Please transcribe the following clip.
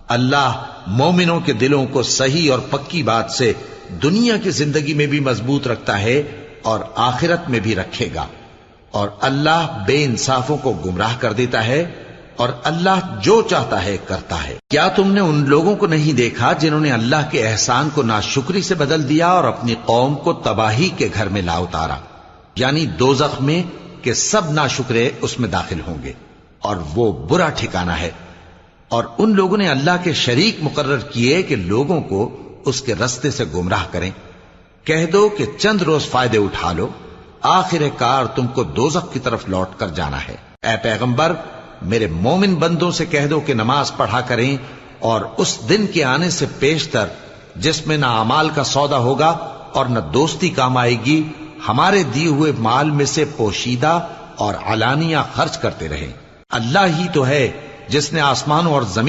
اللہ مومنوں کے دلوں کو صحیح اور پکی بات سے دنیا کی زندگی میں بھی مضبوط رکھتا ہے اور آخرت میں بھی رکھے گا، اور اللہ بے انصافوں کو گمراہ کر دیتا ہے، اور اللہ جو چاہتا ہے کرتا ہے۔ کیا تم نے ان لوگوں کو نہیں دیکھا جنہوں نے اللہ کے احسان کو ناشکری سے بدل دیا اور اپنی قوم کو تباہی کے گھر میں لا اتارا، یعنی دوزخ میں، کہ سب ناشکرے اس میں داخل ہوں گے اور وہ برا ٹھکانہ ہے۔ اور ان لوگوں نے اللہ کے شریک مقرر کیے کہ لوگوں کو اس کے رستے سے گمراہ کریں۔ کہہ دو کہ چند روز فائدے اٹھا لو، آخر کار تم کو دوزخ کی طرف لوٹ کر جانا ہے۔ اے پیغمبر، میرے مومن بندوں سے کہہ دو کہ نماز پڑھا کریں، اور اس دن کے آنے سے پیشتر جس میں نہ اعمال کا سودا ہوگا اور نہ دوستی کام آئے گی، ہمارے دیے ہوئے مال میں سے پوشیدہ اور علانیہ خرچ کرتے رہیں۔ اللہ ہی تو ہے جس نے آسمانوں اور زمین